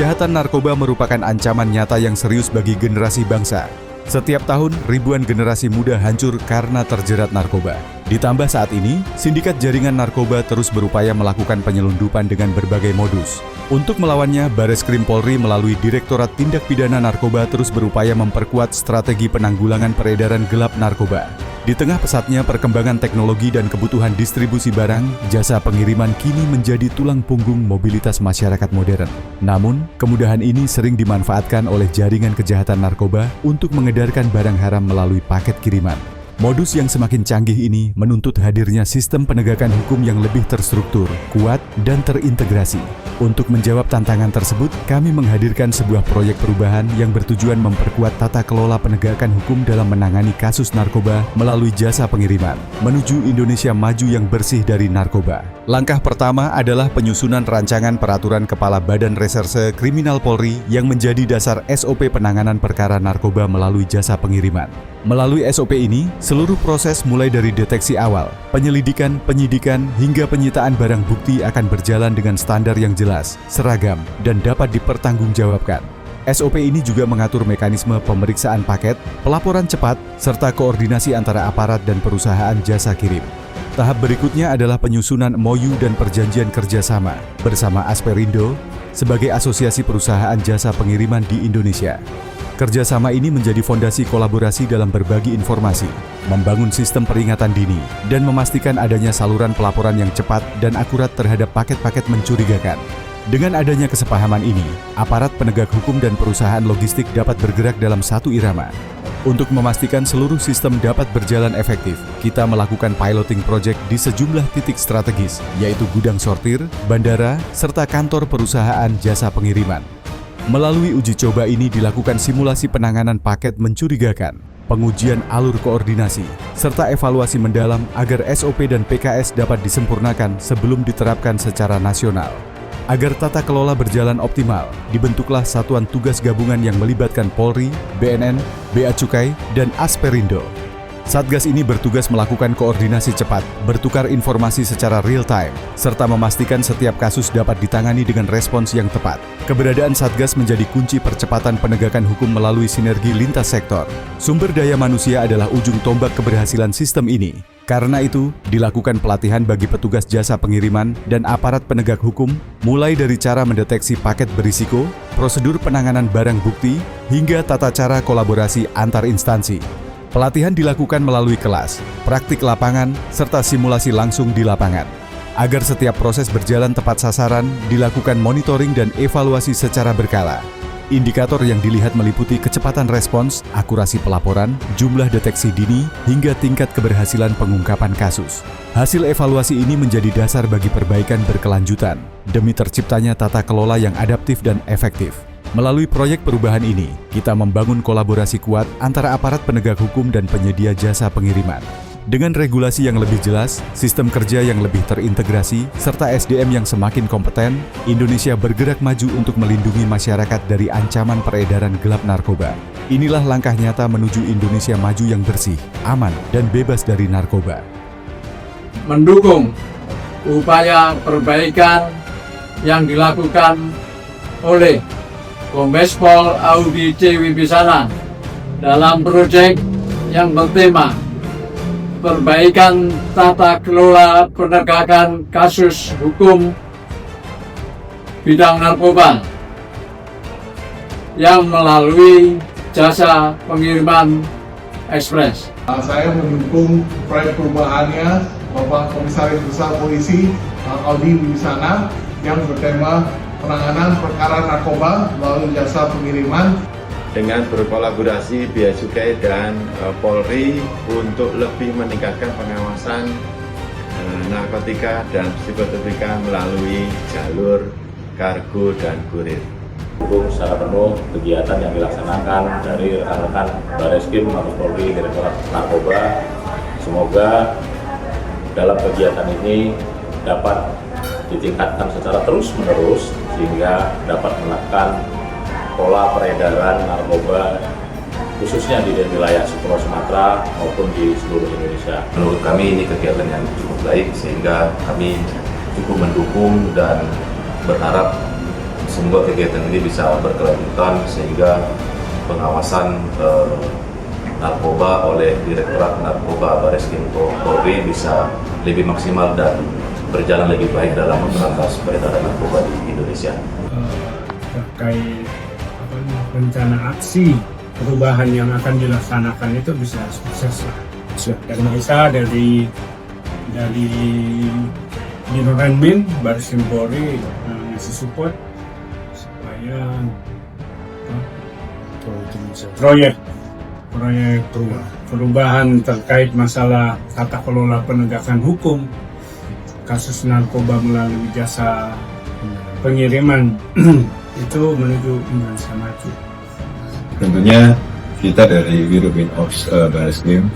Kejahatan narkoba merupakan ancaman nyata yang serius bagi generasi bangsa. Setiap tahun, ribuan generasi muda hancur karena terjerat narkoba. Ditambah saat ini, sindikat jaringan narkoba terus berupaya melakukan penyelundupan dengan berbagai modus. Untuk melawannya, Bareskrim Polri melalui Direktorat Tindak Pidana Narkoba terus berupaya memperkuat strategi penanggulangan peredaran gelap narkoba. Di tengah pesatnya perkembangan teknologi dan kebutuhan distribusi barang, jasa pengiriman kini menjadi tulang punggung mobilitas masyarakat modern. Namun, kemudahan ini sering dimanfaatkan oleh jaringan kejahatan narkoba untuk mengedarkan barang haram melalui paket kiriman. Modus yang semakin canggih ini menuntut hadirnya sistem penegakan hukum yang lebih terstruktur, kuat, dan terintegrasi. Untuk menjawab tantangan tersebut, kami menghadirkan sebuah proyek perubahan yang bertujuan memperkuat tata kelola penegakan hukum dalam menangani kasus narkoba melalui jasa pengiriman, menuju Indonesia maju yang bersih dari narkoba. Langkah pertama adalah penyusunan rancangan peraturan Kepala Badan Reserse Kriminal Polri yang menjadi dasar SOP penanganan perkara narkoba melalui jasa pengiriman. Melalui SOP ini, seluruh proses mulai dari deteksi awal, penyelidikan, penyidikan, hingga penyitaan barang bukti akan berjalan dengan standar yang jelas, seragam, dan dapat dipertanggungjawabkan. SOP ini juga mengatur mekanisme pemeriksaan paket, pelaporan cepat, serta koordinasi antara aparat dan perusahaan jasa kirim. Tahap berikutnya adalah penyusunan MOU dan perjanjian kerjasama bersama Asperindo sebagai asosiasi perusahaan jasa pengiriman di Indonesia. Kerjasama ini menjadi fondasi kolaborasi dalam berbagi informasi, membangun sistem peringatan dini, dan memastikan adanya saluran pelaporan yang cepat dan akurat terhadap paket-paket mencurigakan. Dengan adanya kesepahaman ini, aparat penegak hukum dan perusahaan logistik dapat bergerak dalam satu irama. Untuk memastikan seluruh sistem dapat berjalan efektif, kita melakukan piloting project di sejumlah titik strategis, yaitu gudang sortir, bandara, serta kantor perusahaan jasa pengiriman. Melalui uji coba ini dilakukan simulasi penanganan paket mencurigakan, pengujian alur koordinasi, serta evaluasi mendalam agar SOP dan PKS dapat disempurnakan sebelum diterapkan secara nasional. Agar tata kelola berjalan optimal, dibentuklah Satuan Tugas Gabungan yang melibatkan Polri, BNN, Bea Cukai, dan Asperindo. Satgas ini bertugas melakukan koordinasi cepat, bertukar informasi secara real-time, serta memastikan setiap kasus dapat ditangani dengan respons yang tepat. Keberadaan Satgas menjadi kunci percepatan penegakan hukum melalui sinergi lintas sektor. Sumber daya manusia adalah ujung tombak keberhasilan sistem ini. Karena itu, dilakukan pelatihan bagi petugas jasa pengiriman dan aparat penegak hukum, mulai dari cara mendeteksi paket berisiko, prosedur penanganan barang bukti, hingga tata cara kolaborasi antar instansi. Pelatihan dilakukan melalui kelas, praktik lapangan, serta simulasi langsung di lapangan. Agar setiap proses berjalan tepat sasaran, dilakukan monitoring dan evaluasi secara berkala. Indikator yang dilihat meliputi kecepatan respons, akurasi pelaporan, jumlah deteksi dini, hingga tingkat keberhasilan pengungkapan kasus. Hasil evaluasi ini menjadi dasar bagi perbaikan berkelanjutan, demi terciptanya tata kelola yang adaptif dan efektif. Melalui proyek perubahan ini, kita membangun kolaborasi kuat antara aparat penegak hukum dan penyedia jasa pengiriman. Dengan regulasi yang lebih jelas, sistem kerja yang lebih terintegrasi, serta SDM yang semakin kompeten, Indonesia bergerak maju untuk melindungi masyarakat dari ancaman peredaran gelap narkoba. Inilah langkah nyata menuju Indonesia maju yang bersih, aman, dan bebas dari narkoba. Mendukung upaya perbaikan yang dilakukan oleh Kombes Pol Audi C. Wibisana dalam proyek yang bertema perbaikan tata kelola penegakan kasus hukum bidang narkoba yang melalui jasa pengiriman ekspres. Saya mendukung proyek perubahannya Bapak Komisaris Besar Polisi Audi Wibisana yang bertema penanganan perkara narkoba melalui jasa pengiriman dengan berkolaborasi Bea Cukai dan Polri untuk lebih meningkatkan pengawasan narkotika dan psikotropika melalui jalur kargo dan kurir. Dukung secara penuh kegiatan yang dilaksanakan dari rekan-rekan Bareskrim Mabes Polri Direktorat Narkoba. Semoga dalam kegiatan ini dapat ditingkatkan secara terus-menerus sehingga dapat menekan pola peredaran narkoba khususnya di wilayah seluruh Sumatera maupun di seluruh Indonesia. Menurut kami ini kegiatan yang cukup baik sehingga kami cukup mendukung dan berharap semoga kegiatan ini bisa berkelanjutan sehingga pengawasan narkoba oleh Direktorat Narkoba Bareskrim Polri bisa lebih maksimal dan berjalan lebih baik dalam memberantas peredaran narkoba di Indonesia. Terkait rencana aksi perubahan yang akan dilaksanakan itu bisa sukses lah. Dan bisa dari Direnmin Bareskrim Polri ngasih support supaya proyek perubahan terkait masalah tata kelola penegakan hukum kasus narkoba melalui jasa pengiriman itu menuju Indonesia Maju. Tentunya kita dari Birubin Ops Bareskrim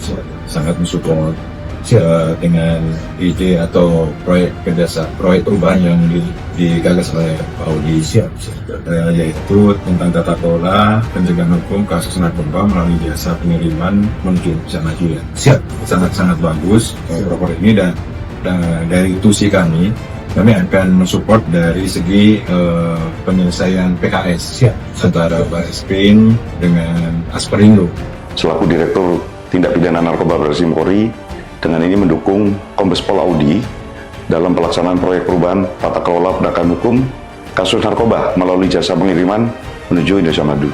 sangat mensupport dengan ide atau proyek perubahan yang digagas oleh Pak Audi, yaitu tentang tata kelola pencegahan hukum kasus narkoba melalui jasa pengiriman menuju Indonesia Maju. Sangat bagus program ini, dan dari tusi kami akan mensupport dari segi penyelesaian PKS antara Bareskrim dengan Asperindo. Selaku Direktur Tindak Pidana Narkoba Bareskrim Polri, dengan ini mendukung Kombes Pol Audi dalam pelaksanaan proyek perubahan tata kelola penegakan hukum kasus narkoba melalui jasa pengiriman menuju Indonesia Maju.